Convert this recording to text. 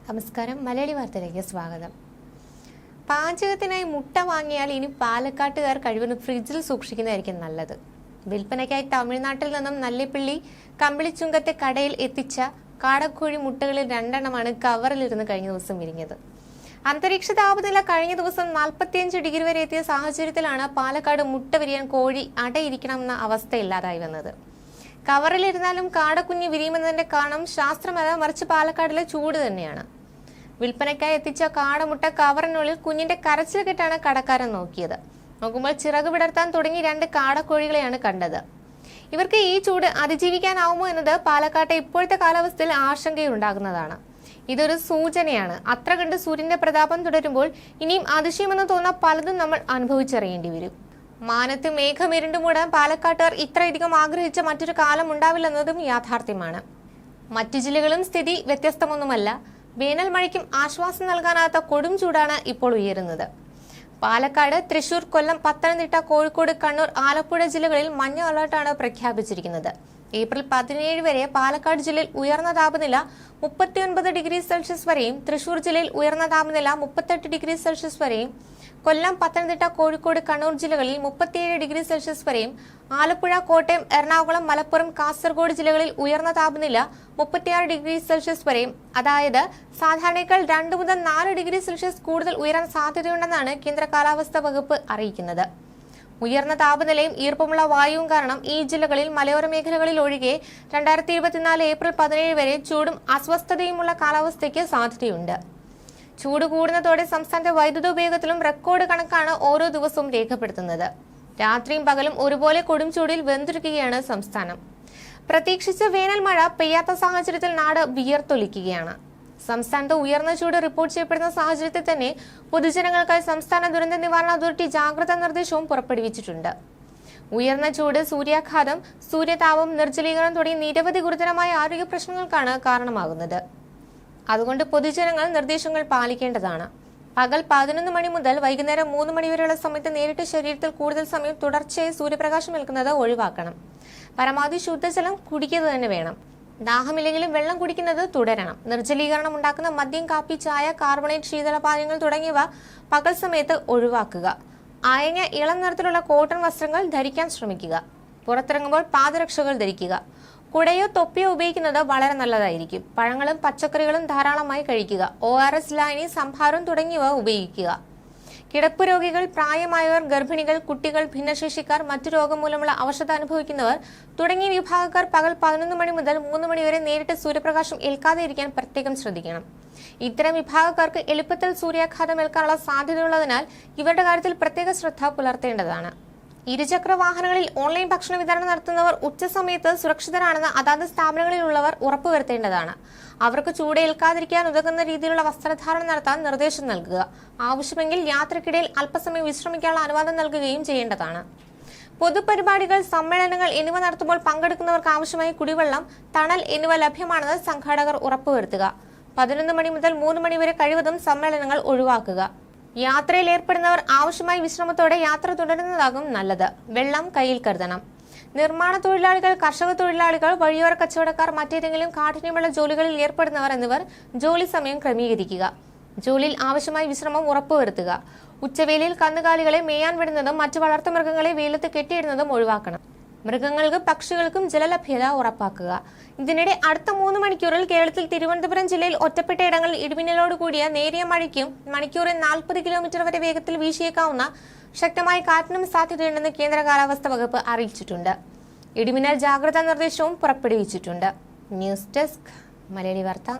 നമസ്കാരം. മലയാളി വാർത്തയിലേക്ക് സ്വാഗതം. പാചകത്തിനായി മുട്ട വാങ്ങിയാൽ ഇനി പാലക്കാട്ടുകാർ കഴിവതും ഫ്രിഡ്ജിൽ സൂക്ഷിക്കുന്നതായിരിക്കും നല്ലത്. വിൽപ്പനയ്ക്കായി തമിഴ്നാട്ടിൽ നിന്നും നല്ലിപ്പള്ളി കമ്പിളിച്ചുങ്കത്തെ കടയിൽ എത്തിച്ച കാടക്കോഴി മുട്ടകളിൽ 2 എണ്ണമാണ് കവറിലിരുന്ന് കഴിഞ്ഞ ദിവസം വിരിഞ്ഞത്. അന്തരീക്ഷ താപനില കഴിഞ്ഞ ദിവസം 45 ഡിഗ്രി വരെ എത്തിയ സാഹചര്യത്തിലാണ് പാലക്കാട് മുട്ട വിരിയാൻ കോഴി അടയിരിക്കണമെന്ന അവസ്ഥയില്ലാതായി വന്നത്. കവറിലിരുന്നാലും കാടക്കുഞ്ഞ് വിരിയുമെന്നതിന്റെ കാരണം ശാസ്ത്രമല്ല, മറിച്ച് പാലക്കാടിലെ ചൂട് തന്നെയാണ്. വിൽപ്പനയ്ക്കായി എത്തിച്ച കാടമുട്ട കവറിനുള്ളിൽ കുഞ്ഞിന്റെ കരച്ചിൽ കെട്ടാണ് കടക്കാരൻ നോക്കിയത്. നോക്കുമ്പോൾ ചിറക് വിടർത്താൻ തുടങ്ങി 2 കാടക്കോഴികളെയാണ് കണ്ടത്. ഇവർക്ക് ഈ ചൂട് അതിജീവിക്കാനാവുമോ എന്നത് പാലക്കാട്ടെ ഇപ്പോഴത്തെ കാലാവസ്ഥയിൽ ആശങ്കയുണ്ടാകുന്നതാണ്. ഇതൊരു സൂചനയാണ്. അത്ര കണ്ട് സൂര്യന്റെ പ്രതാപം തുടരുമ്പോൾ ഇനിയും അതിശയമെന്ന് തോന്നുന്ന പലതും നമ്മൾ അനുഭവിച്ചറിയേണ്ടി വരും. മാനത്ത് മേഘം ഇരുണ്ടുമൂടാൻ പാലക്കാട്ടുകാർ ഇത്രയധികം ആഗ്രഹിച്ച മറ്റൊരു കാലം ഉണ്ടാവില്ലെന്നതും യാഥാർത്ഥ്യമാണ്. മറ്റു ജില്ലകളും സ്ഥിതി വ്യത്യസ്തമൊന്നുമല്ല. വേനൽ മഴയ്ക്കും ആശ്വാസം നൽകാനാത്ത കൊടും ചൂടാണ് ഇപ്പോൾ ഉയരുന്നത്. പാലക്കാട്, തൃശൂർ, കൊല്ലം, പത്തനംതിട്ട, കോഴിക്കോട്, കണ്ണൂർ, ആലപ്പുഴ ജില്ലകളിൽ മഞ്ഞ അലർട്ടാണ് പ്രഖ്യാപിച്ചിരിക്കുന്നത്. ഏപ്രിൽ 17 വരെ പാലക്കാട് ജില്ലയിൽ ഉയർന്ന താപനില 39 ഡിഗ്രി സെൽഷ്യസ് വരെയും, തൃശൂർ ജില്ലയിൽ ഉയർന്ന താപനില 38 ഡിഗ്രി സെൽഷ്യസ് വരെയും, കൊല്ലം, പത്തനംതിട്ട, കോഴിക്കോട്, കണ്ണൂർ ജില്ലകളിൽ 37 ഡിഗ്രി സെൽഷ്യസ് വരെയും, ആലപ്പുഴ, കോട്ടയം, എറണാകുളം, മലപ്പുറം, കാസർഗോഡ് ജില്ലകളിൽ ഉയർന്ന താപനില 36 ഡിഗ്രി സെൽഷ്യസ് വരെയും, അതായത് സാധാരണയേക്കാൾ 2 മുതൽ 4 ഡിഗ്രി സെൽഷ്യസ് കൂടുതൽ ഉയരാൻ സാധ്യതയുണ്ടെന്നാണ് കേന്ദ്ര കാലാവസ്ഥാ വകുപ്പ് അറിയിക്കുന്നത്. ഉയർന്ന താപനിലയും ഈർപ്പമുള്ള വായുവും കാരണം ഈ ജില്ലകളിൽ മലയോര മേഖലകളിൽ ഒഴികെ 2024 ഏപ്രിൽ 17 വരെ ചൂടും അസ്വസ്ഥതയുമുള്ള കാലാവസ്ഥയ്ക്ക് സാധ്യതയുണ്ട്. ചൂട് കൂടുന്നതോടെ സംസ്ഥാനത്തെ വൈദ്യുത ഉപയോഗത്തിലും റെക്കോർഡ് കണക്കാണ് ഓരോ ദിവസവും രേഖപ്പെടുത്തുന്നത്. രാത്രിയും പകലും ഒരുപോലെ കൊടും ചൂടിൽ വെന്തുരുക്കുകയാണ് സംസ്ഥാനം. പ്രതീക്ഷിച്ച വേനൽ മഴ പെയ്യാത്ത സാഹചര്യത്തിൽ നാട് വിയർത്തൊലിക്കുകയാണ്. സംസ്ഥാനത്ത് ഉയർന്ന ചൂട് റിപ്പോർട്ട് ചെയ്യപ്പെടുന്ന സാഹചര്യത്തിൽ തന്നെ പൊതുജനങ്ങൾക്കായി സംസ്ഥാന ദുരന്ത നിവാരണ അതോറിറ്റി ജാഗ്രതാ നിർദ്ദേശവും പുറപ്പെടുവിച്ചിട്ടുണ്ട്. ഉയർന്ന ചൂട്, സൂര്യാഘാതം, സൂര്യതാപം, നിർജ്ജലീകരണം തുടങ്ങിയ നിരവധി ഗുരുതരമായ ആരോഗ്യ പ്രശ്നങ്ങൾക്കാണ് കാരണമാകുന്നത്. അതുകൊണ്ട് പൊതുജനങ്ങൾ നിർദ്ദേശങ്ങൾ പാലിക്കേണ്ടതാണ്. പകൽ 11 മണി മുതൽ വൈകുന്നേരം 3 മണി വരെയുള്ള സമയത്ത് നേരിട്ട് ശരീരത്തിൽ കൂടുതൽ സമയം തുടർച്ചയായി സൂര്യപ്രകാശം ഏൽക്കുന്നത് ഒഴിവാക്കണം. പരമാവധി ശുദ്ധജലം കുടിക്കുക തന്നെ വേണം. ദാഹമില്ലെങ്കിലും വെള്ളം കുടിക്കുന്നത് തുടരണം. നിർജ്ജലീകരണം ഉണ്ടാക്കുന്ന മദ്യം, കാപ്പി, ചായ, കാർബണേറ്റ്, ശീതളപാനീയങ്ങൾ തുടങ്ങിയവ പകൽ സമയത്ത് ഒഴിവാക്കുക. അയഞ്ഞ ഇളം നിറത്തിലുള്ള കോട്ടൺ വസ്ത്രങ്ങൾ ധരിക്കാൻ ശ്രമിക്കുക. പുറത്തിറങ്ങുമ്പോൾ പാദരക്ഷകൾ ധരിക്കുക. കുടയോ തൊപ്പിയോ ഉപയോഗിക്കുന്നത് വളരെ നല്ലതായിരിക്കും. പഴങ്ങളും പച്ചക്കറികളും ധാരാളമായി കഴിക്കുക. ORS ലായനി, സംഭാരം തുടങ്ങിയവ ഉപയോഗിക്കുക. കിടപ്പ് രോഗികൾ, പ്രായമായവർ, ഗർഭിണികൾ, കുട്ടികൾ, ഭിന്നശേഷിക്കാർ, മറ്റു രോഗം മൂലമുള്ള അവശത അനുഭവിക്കുന്നവർ തുടങ്ങിയ വിഭാഗക്കാർ പകൽ 11 മണി മുതൽ 3 മണി വരെ നേരിട്ട് സൂര്യപ്രകാശം ഏൽക്കാതെ ഇരിക്കാൻ പ്രത്യേകം ശ്രദ്ധിക്കണം. ഇത്തരം വിഭാഗക്കാർക്ക് എളുപ്പത്തിൽ സൂര്യാഘാതം ഏൽക്കാനുള്ള സാധ്യതയുള്ളതിനാൽ ഇവരുടെ കാര്യത്തിൽ പ്രത്യേക ശ്രദ്ധ പുലർത്തേണ്ടതാണ്. ഇരുചക്ര വാഹനങ്ങളിൽ ഓൺലൈൻ ഭക്ഷണ വിതരണം നടത്തുന്നവർ ഉച്ചസമയത്ത് സുരക്ഷിതരാണെന്ന് അതാത് സ്ഥാപനങ്ങളിലുള്ളവർ ഉറപ്പുവരുത്തേണ്ടതാണ്. അവർക്ക് ചൂടേൽക്കാതിരിക്കാൻ ഉതകുന്ന രീതിയിലുള്ള വസ്ത്രധാരണം നടത്താൻ നിർദ്ദേശം നൽകുക. ആവശ്യമെങ്കിൽ യാത്രക്കിടയിൽ അല്പസമയം വിശ്രമിക്കാനുള്ള അനുവാദം നൽകുകയും ചെയ്യേണ്ടതാണ്. പൊതുപരിപാടികൾ, സമ്മേളനങ്ങൾ എന്നിവ നടത്തുമ്പോൾ പങ്കെടുക്കുന്നവർക്ക് ആവശ്യമായ കുടിവെള്ളം, തണൽ എന്നിവ ലഭ്യമാണെന്ന് സംഘാടകർ ഉറപ്പുവരുത്തുക. 11 മണി മുതൽ 3 മണി വരെ കഴിവതും സമ്മേളനങ്ങൾ ഒഴിവാക്കുക. യാത്രയിൽ ഏർപ്പെടുന്നവർ ആവശ്യമായ വിശ്രമത്തോടെ യാത്ര തുടരുന്നതാകും നല്ലത്. വെള്ളം കയ്യിൽ കരുതണം. നിർമ്മാണ തൊഴിലാളികൾ, കർഷക തൊഴിലാളികൾ, വഴിയോര കച്ചവടക്കാർ, മറ്റേതെങ്കിലും കാഠിന്യമുള്ള ജോലികളിൽ ഏർപ്പെടുന്നവർ എന്നിവർ ജോലി സമയം ക്രമീകരിക്കുക. ജോലിയിൽ ആവശ്യമായ വിശ്രമം ഉറപ്പുവരുത്തുക. ഉച്ചവേളയിൽ കന്നുകാലികളെ മേയാൻ വിടുന്നതും മറ്റു വളർത്തുമൃഗങ്ങളെ വെയിലത്ത് കെട്ടിയിടുന്നതും ഒഴിവാക്കണം. മൃഗങ്ങൾക്കും പക്ഷികൾക്കും ജലലഭ്യത ഉറപ്പാക്കുക. ഇതിനിടെ അടുത്ത 3 മണിക്കൂറിൽ കേരളത്തിൽ തിരുവനന്തപുരം ജില്ലയിൽ ഒറ്റപ്പെട്ട ഇടങ്ങളിൽ ഇടിമിന്നലോട് കൂടിയ നേരിയ മഴയ്ക്കും മണിക്കൂറിൽ 40 കിലോമീറ്റർ വരെ വേഗത്തിൽ വീശിയേക്കാവുന്ന ശക്തമായ കാറ്റിനും സാധ്യതയുണ്ടെന്ന് കേന്ദ്ര കാലാവസ്ഥാ വകുപ്പ് അറിയിച്ചിട്ടുണ്ട്. ഇടിമിന്നൽ ജാഗ്രതാ നിർദ്ദേശവും പുറപ്പെടുവിച്ചിട്ടുണ്ട്. ന്യൂസ് ഡെസ്ക്, മലയാളി വാർത്ത.